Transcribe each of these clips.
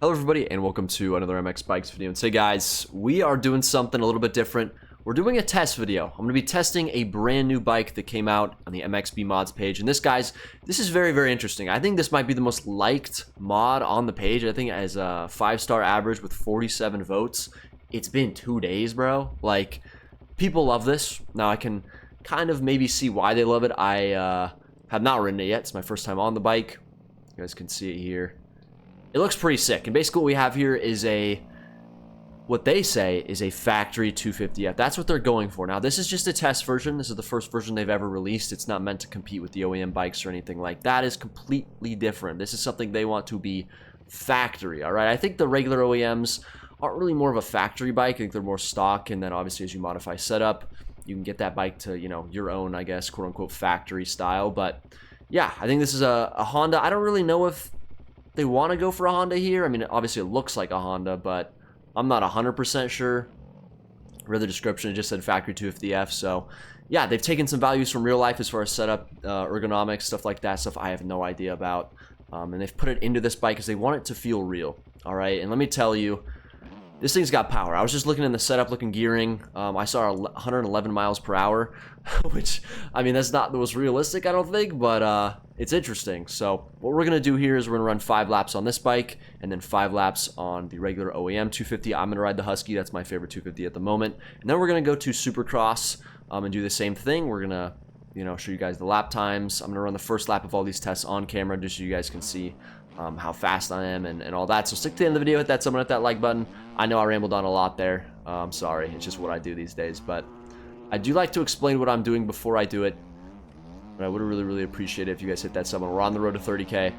Hello everybody and welcome to another MX Bikes video. And today guys, we are doing something a little bit different. We're doing a test video. I'm going to be testing a brand new bike that came out on the MXB mods page. And this is very interesting. I think this might be the most liked mod on the page. I think it has a 5-star average with 47 votes. It's been 2 days, bro. Like, people love this. Now I can kind of maybe see why they love it. I have not ridden it yet. It's my first time on the bike. You guys can see it here. It looks pretty sick, and basically what we have here is what they say is a factory 250F. That's what they're going for. Now, this is just a test version. This is the first version they've ever released. It's not meant to compete with the OEM bikes or anything like that. It's completely different. This is something they want to be factory, all right? I think the regular OEMs aren't really more of a factory bike. I think they're more stock, and then obviously as you modify setup, you can get that bike to, you know, your own, I guess, quote-unquote factory style. But, yeah, I think this is a Honda. I don't really know if they want to go for a Honda here. I mean, obviously it looks like a Honda, but I'm not 100% sure. Read the description, it just said factory 250F. So yeah, they've taken some values from real life as far as setup, ergonomics, stuff like that, stuff I have no idea about. And they've put it into this bike because they want it to feel real. All right, and let me tell you, this thing's got power. I was just looking in the setup, looking gearing. I saw 111 miles per hour, which, I mean, that's not the most realistic, I don't think, but it's interesting. So what we're going to do here is we're going to run 5 laps on this bike and then 5 laps on the regular OEM 250. I'm going to ride the Husky. That's my favorite 250 at the moment. And then we're going to go to Supercross and do the same thing. We're going to, you know, show you guys the lap times. I'm going to run the first lap of all these tests on camera just so you guys can see how fast I am and all that. So stick to the end of the video, hit that someone hit that like button. I know I rambled on a lot there. I'm sorry, it's just what I do these days, but I do like to explain what I'm doing before I do it. But I would really appreciate it if you guys hit that sub. We're on the road to 30K.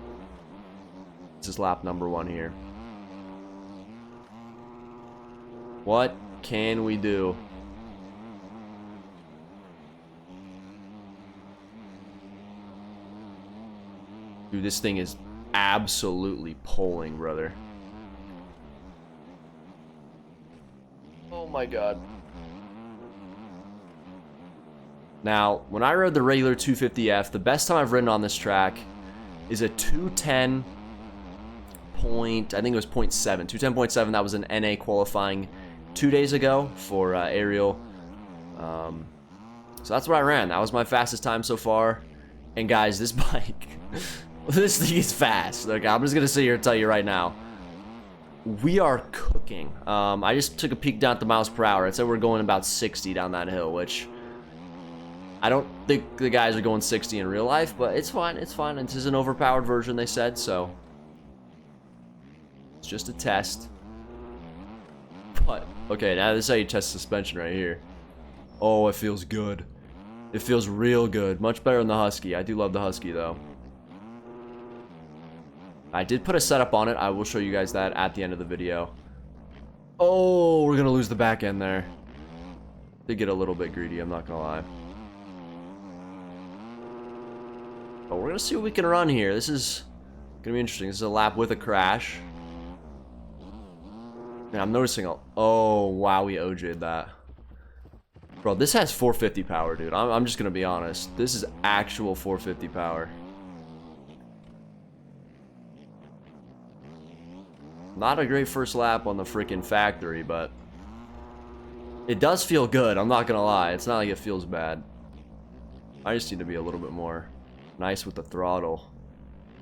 This is lap number 1 here. What can we do? Dude, this thing is absolutely pulling, brother. Oh my god. Now, when I rode the regular 250F, the best time I've ridden on this track is a 210 point, I think it was 0.7. 210.7, that was an NA qualifying 2 days ago for aerial. So that's what I ran. That was my fastest time so far. And guys, this bike, this thing is fast. Okay, I'm just going to sit here and tell you right now. We are cooking. I just took a peek down at the miles per hour. It said we're going about 60 down that hill, which I don't think the guys are going 60 in real life, but it's fine. It's fine. This is an overpowered version, they said, so it's just a test. But okay, now this is how you test suspension right here. Oh, it feels good. It feels real good. Much better than the Husky. I do love the Husky though. I did put a setup on it. I will show you guys that at the end of the video. Oh, we're gonna lose the back end there. Did get a little bit greedy, I'm not gonna lie. But we're gonna see what we can run here. This is gonna be interesting. This is a lap with a crash. And I'm noticing oh wow, we OJ'd that. Bro, this has 450 power, dude. I'm just gonna be honest. This is actual 450 power. Not a great first lap on the freaking factory, but it does feel good. I'm not gonna lie. It's not like it feels bad. I just need to be a little bit more nice with the throttle.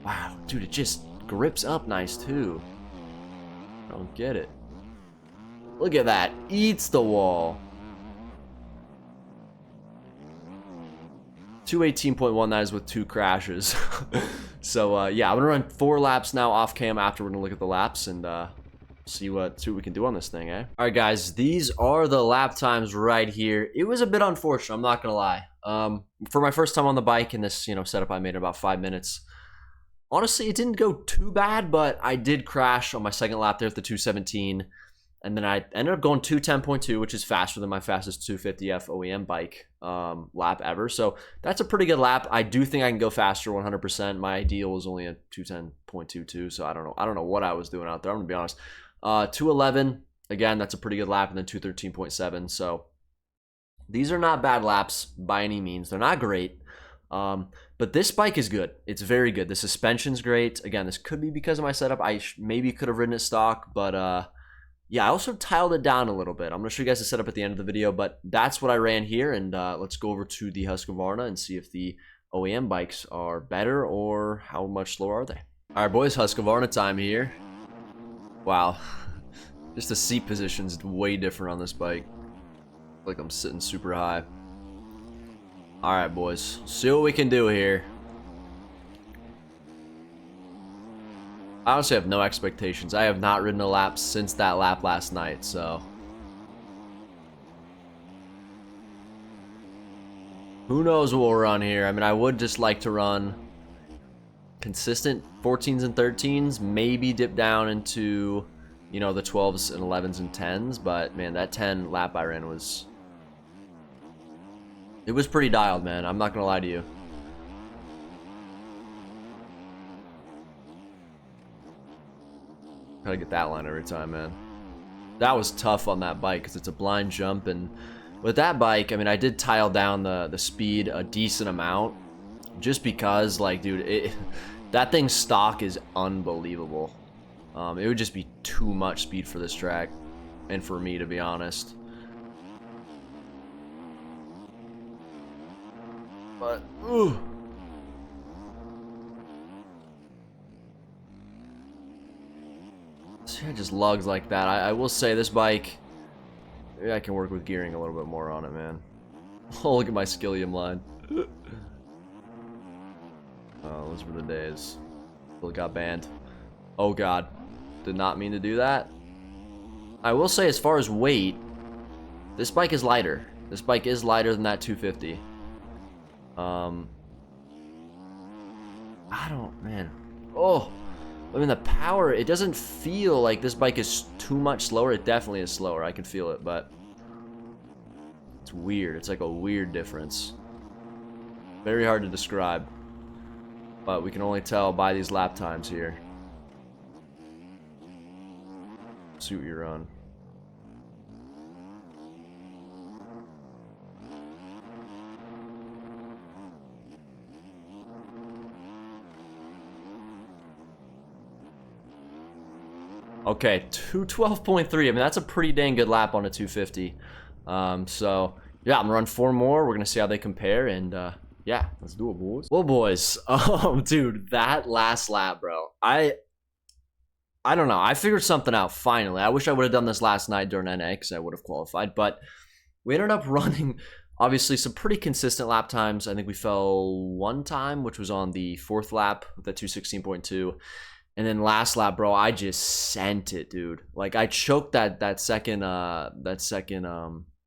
Wow, dude, it just grips up nice too. I don't get it. Look at that. Eats the wall. 218.1, that is with 2 crashes. So yeah, I'm gonna run 4 laps now off cam after we're gonna look at the laps and see what we can do on this thing, eh? All right, guys, these are the lap times right here. It was a bit unfortunate, I'm not gonna lie. For my first time on the bike in this, you know, setup, I made in about 5 minutes. Honestly, it didn't go too bad, but I did crash on my second lap there at the 217. And then I ended up going 210.2, which is faster than my fastest 250F OEM bike lap ever. So that's a pretty good lap. I do think I can go faster 100%. My ideal was only a 210.22, so I don't know. I don't know what I was doing out there. I'm going to be honest. 211, again, that's a pretty good lap, and then 213.7. So these are not bad laps by any means. They're not great. But this bike is good. It's very good. The suspension's great. Again, this could be because of my setup. I maybe could have ridden it stock, but yeah, I also tiled it down a little bit. I'm going to show you guys the setup at the end of the video, but that's what I ran here, and let's go over to the Husqvarna and see if the OEM bikes are better or how much slower are they. All right, boys, Husqvarna time here. Wow. Just the seat position's way different on this bike. Like I'm sitting super high. All right, boys. See what we can do here. I honestly have no expectations. I have not ridden a lap since that lap last night, so. Who knows what we'll run here. I mean, I would just like to run consistent 14s and 13s, maybe dip down into, you know, the 12s and 11s and 10s, but man, that 10 lap I ran was, it was pretty dialed, man. I'm not gonna lie to you. Gotta get that line every time, man. That was tough on that bike because it's a blind jump, and with that bike, I mean, I did tile down the speed a decent amount just because, like, dude, that thing's stock is unbelievable. It would just be too much speed for this track and for me, to be honest. But, ooh. See, it just lugs like that. I will say this bike, maybe I can work with gearing a little bit more on it, man. Oh, look at my Skillium line. Oh, those were the days. Still got banned. Oh god. Did not mean to do that. I will say, as far as weight, this bike is lighter. This bike is lighter than that 250. I don't, man. Oh, I mean, the power, it doesn't feel like this bike is too much slower. It definitely is slower. I can feel it, but it's weird. It's like a weird difference. Very hard to describe, but we can only tell by these lap times here. See what you run. Okay, 212.3. I mean, that's a pretty dang good lap on a 250. So yeah, I'm gonna run 4 more. We're gonna see how they compare, and yeah, let's do it, boys. Well, boys, dude, that last lap, bro. I don't know. I figured something out finally. I wish I would have done this last night during NA because I would have qualified, but we ended up running obviously some pretty consistent lap times. I think we fell one time, which was on the 4th lap with that 216.2. And then last lap, bro, I just sent it, dude. Like, I choked that second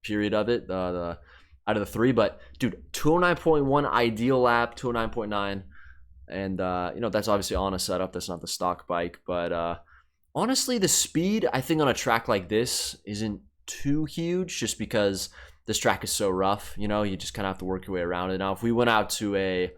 period of it, the out of the 3. But dude, 209.1 ideal lap, 209.9, and you know, that's obviously on a setup. That's not the stock bike, but honestly, the speed I think on a track like this isn't too huge, just because this track is so rough. You know, you just kind of have to work your way around it. Now, if we went out to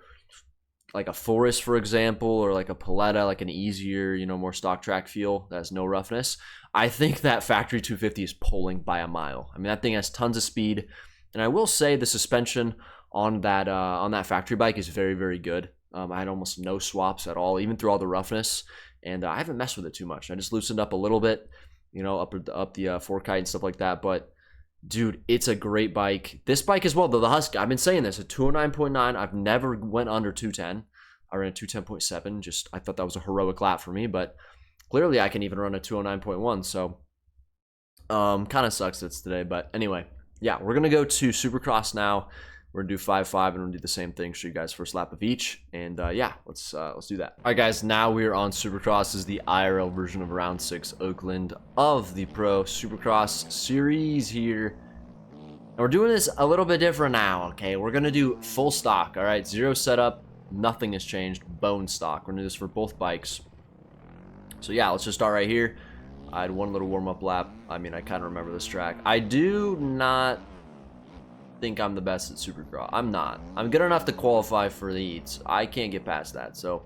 like a forest, for example, or like a Paletta, like an easier, you know, more stock track feel that has no roughness, I think that factory 250 is pulling by a mile. I mean, that thing has tons of speed, and I will say the suspension on that factory bike is very, very good. I had almost no swaps at all, even through all the roughness, and I haven't messed with it too much. I just loosened up a little bit, you know, up the fork height and stuff like that. But dude, it's a great bike. This bike as well, though, the Husky, I've been saying this, a 209.9. I've never went under 210. I ran a 210.7. Just, I thought that was a heroic lap for me, but clearly I can even run a 209.1. So, kind of sucks it's today. But anyway, yeah, we're going to go to Supercross now. We're going to do 5-5, and we're going to do the same thing. Show you guys first lap of each. And yeah, let's do that. All right, guys, now we are on Supercross. This is the IRL version of Round 6 Oakland of the Pro Supercross Series here. And we're doing this a little bit different now, okay? We're going to do full stock, all right? 0 setup, nothing has changed, bone stock. We're going to do this for both bikes. So yeah, let's just start right here. I had one little warm-up lap. I mean, I kind of remember this track. I do not think I'm the best at Supercross. I'm not. I'm good enough to qualify for the heats. I can't get past that. So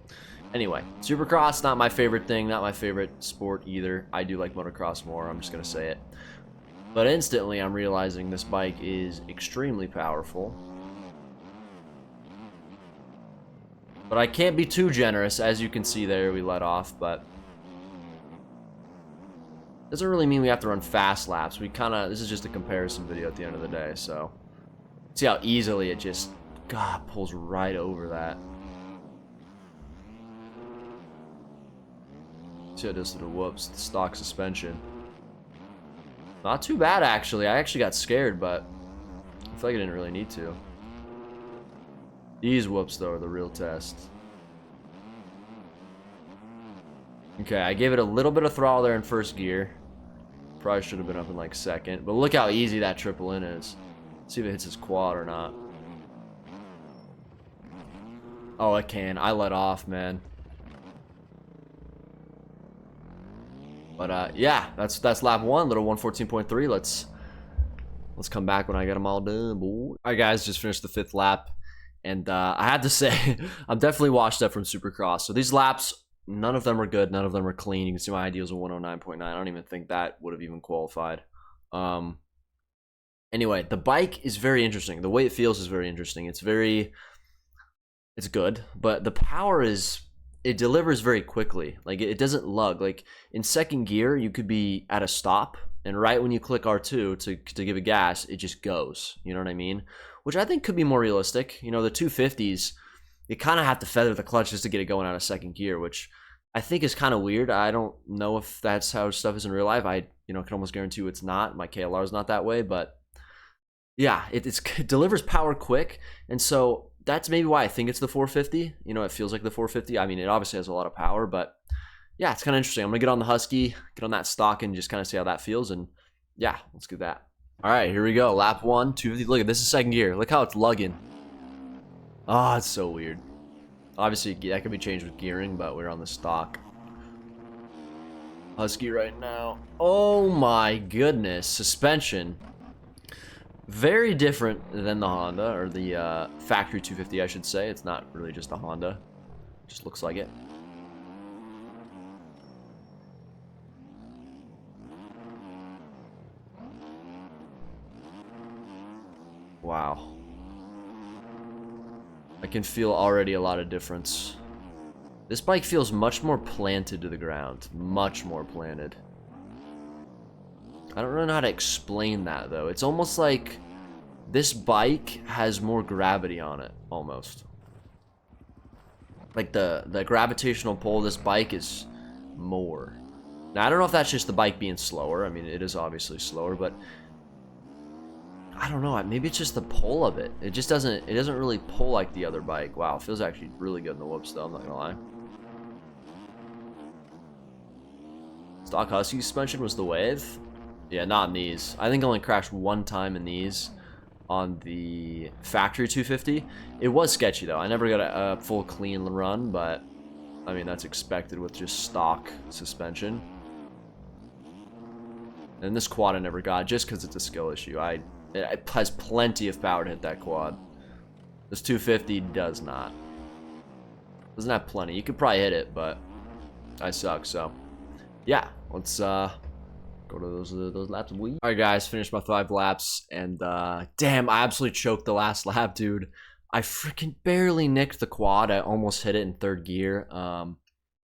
anyway, Supercross, not my favorite thing, not my favorite sport either. I do like motocross more, I'm just going to say it. But instantly, I'm realizing this bike is extremely powerful. But I can't be too generous. As you can see there, we let off, but doesn't really mean we have to run fast laps. We kind of, this is just a comparison video at the end of the day, so see how easily it just, God, pulls right over that. See how it does to the whoops, the stock suspension. Not too bad, actually. I actually got scared, but I feel like I didn't really need to. These whoops, though, are the real test. Okay, I gave it a little bit of throttle there in first gear. Probably should have been up in like second, but look how easy that triple in is. Let's see if it hits his quad or not. Oh, it can. I let off, man. But yeah, that's lap one, little 114.3. Let's come back when I get them all done, boy. All right, guys, just finished the 5th lap, and I had to say, I'm definitely washed up from Supercross. So these laps, none of them are good, none of them are clean. You can see my ideals are 109.9. I don't even think that would have even qualified. Anyway, the bike is very interesting. The way it feels is very interesting. It's good, but the power is, it delivers very quickly. Like, it doesn't lug. Like, in second gear, you could be at a stop, and right when you click R2 to give it gas, it just goes. You know what I mean? Which I think could be more realistic. You know, the 250s, you kind of have to feather the clutch just to get it going out of second gear, which I think is kind of weird. I don't know if that's how stuff is in real life. I, can almost guarantee you it's not. My KLR is not that way, but yeah, it delivers power quick, and so that's maybe why I think it's the 450. It feels like the 450. I mean, it obviously has a lot of power, but yeah, it's kind of interesting. I'm gonna get on the Husky, get on that stock, and just kind of see how that feels, and yeah, let's do that. All right, here we go. Lap 1, 250. Look at this, is second gear. Look how it's lugging. Oh, it's so weird. Obviously, that could be changed with gearing, but we're on the stock. Husky right now. Oh my goodness. Suspension. Very different than the Honda, or the factory 250, I should say. It's not really just a Honda. Just looks like it. Wow. I can feel already a lot of difference. This bike feels much more planted to the ground. Much more planted. I don't really know how to explain that, though. It's almost like this bike has more gravity on it, almost. Like the gravitational pull of this bike is more. Now, I don't know if that's just the bike being slower. I mean, it is obviously slower, but I don't know. Maybe it's just the pull of it. It just doesn't really pull like the other bike. Wow, it feels actually really good in the whoops, though. I'm not gonna lie. Stock Husky suspension was the wave. Yeah, not in these. I think I only crashed one time in these on the factory 250. It was sketchy, though. I never got a full clean run, but I mean, that's expected with just stock suspension. And this quad I never got, just because it's a skill issue. It has plenty of power to hit that quad. This 250 does not. Doesn't have plenty. You could probably hit it, but I suck, so yeah, let's go to those laps. Alright, guys, finished my 5 laps, and damn, I absolutely choked the last lap, dude. I freaking barely nicked the quad. I almost hit it in 3rd gear,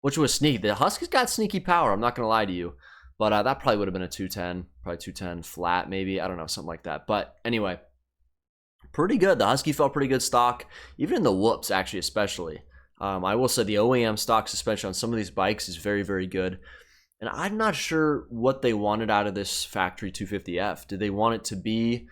which was sneaky. The Husky's got sneaky power, I'm not gonna lie to you, but that probably would have been a 210, probably 210 flat, maybe, I don't know, something like that. But anyway, pretty good. The Husky felt pretty good stock, even in the whoops, actually, especially. I will say the OEM stock suspension on some of these bikes is very, very good. And I'm not sure what they wanted out of this factory 250F. Did they want it to be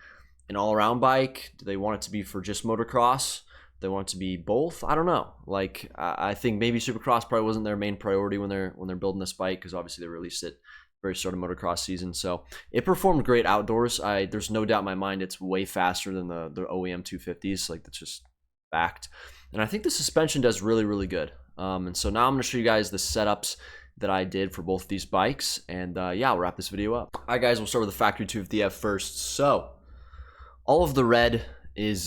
an all-around bike? Did they want it to be for just motocross? Did they want it to be both? I don't know. Like, I think maybe Supercross probably wasn't their main priority when they're building this bike, because obviously they released it very start of motocross season. So it performed great outdoors. There's no doubt in my mind it's way faster than the OEM 250s. Like, that's just fact. And I think the suspension does really, really good. And so now I'm going to show you guys the setups that I did for both these bikes, and yeah, I'll wrap this video up. All right, guys, we'll start with the factory 250F first. So all of the red is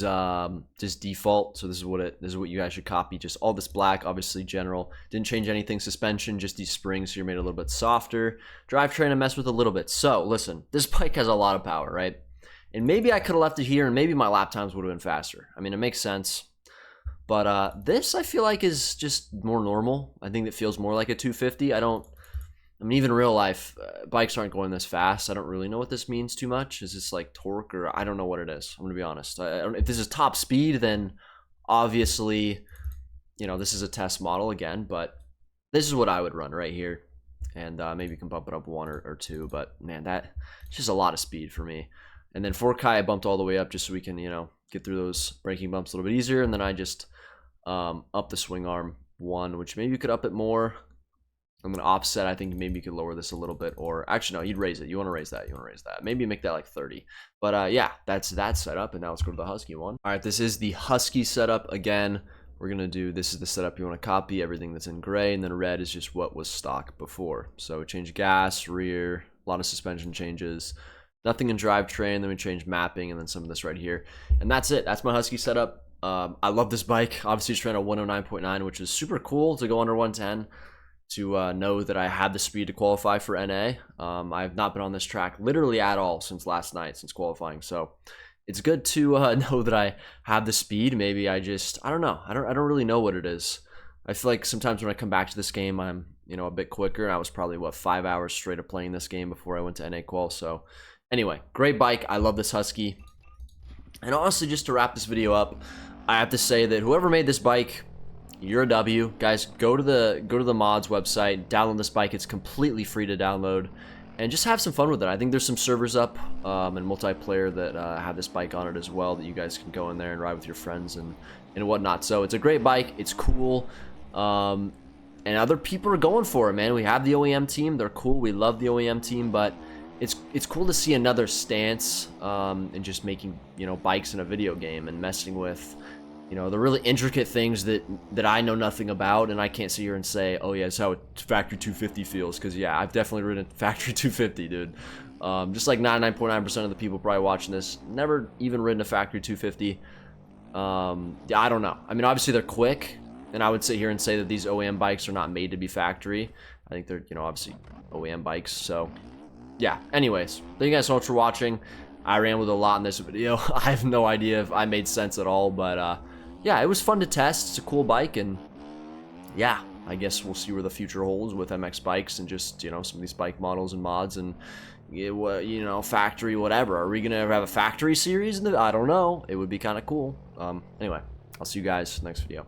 just default, so this is what you guys should copy. Just all this black, obviously general. Didn't change anything. Suspension, just these springs, so you're made a little bit softer. Drivetrain I messed with a little bit. So listen, this bike has a lot of power, right? And maybe I could have left it here, and maybe my lap times would have been faster. I mean, it makes sense. But this I feel like is just more normal. I think it feels more like a 250. I mean, even in real life, bikes aren't going this fast. I don't really know what this means too much. Is this like torque, or I don't know what it is. I'm gonna be honest. I don't, if this is top speed, then obviously, you know, this is a test model again, but this is what I would run right here. And maybe you can bump it up one or two, but man, that's just a lot of speed for me. And then 4K I bumped all the way up just so we can, you know, get through those braking bumps a little bit easier. And then I just up the swing arm one, which maybe you could up it more. I'm going to offset. I think maybe you could lower this a little bit, or actually, no, you'd raise it. You want to raise that. You want to raise that. Maybe make that like 30. But yeah, that's that setup. And now let's go to the Husky one. All right, this is the Husky setup again. We're going to do, this is the setup you want to copy, everything that's in gray, and then red is just what was stock before. So we change gas, rear, a lot of suspension changes, nothing in drivetrain, then we change mapping, and then some of this right here. And that's it. That's my Husky setup. I love this bike. Obviously, just ran a 109.9, which is super cool to go under 110. To know that I had the speed to qualify for NA. I have not been on this track literally at all since last night, since qualifying. So it's good to know that I have the speed. Maybe I don't know. I don't really know what it is. I feel like sometimes when I come back to this game, I'm, you know, a bit quicker. I was probably, what, 5 hours straight of playing this game before I went to NA qual. So anyway, great bike. I love this Husky. And honestly, just to wrap this video up, I have to say that whoever made this bike, you're a W. Guys, go to the mods website, download this bike. It's completely free to download, and just have some fun with it. I think there's some servers up and multiplayer that have this bike on it as well, that you guys can go in there and ride with your friends and whatnot. So it's a great bike. It's cool, and other people are going for it, man. We have the OEM team. They're cool. We love the OEM team, but it's cool to see another stance and just making, you know, bikes in a video game and messing with, you know, the really intricate things that I know nothing about, and I can't sit here and say, oh yeah, it's how a factory 250 feels, because yeah, I've definitely ridden factory 250, dude. Just like 99.9% of the people probably watching this, never even ridden a factory 250. Yeah, I don't know. I mean, obviously they're quick, and I would sit here and say that these OEM bikes are not made to be factory. I think they're, you know, obviously OEM bikes. So yeah, anyways, thank you guys so much for watching. I rambled a lot in this video. I have no idea if I made sense at all, but yeah, it was fun to test. It's a cool bike, and yeah, I guess we'll see where the future holds with MX bikes and just, you know, some of these bike models and mods and, you know, factory whatever. Are we gonna ever have a factory series? I don't know. It would be kind of cool. Anyway, I'll see you guys next video.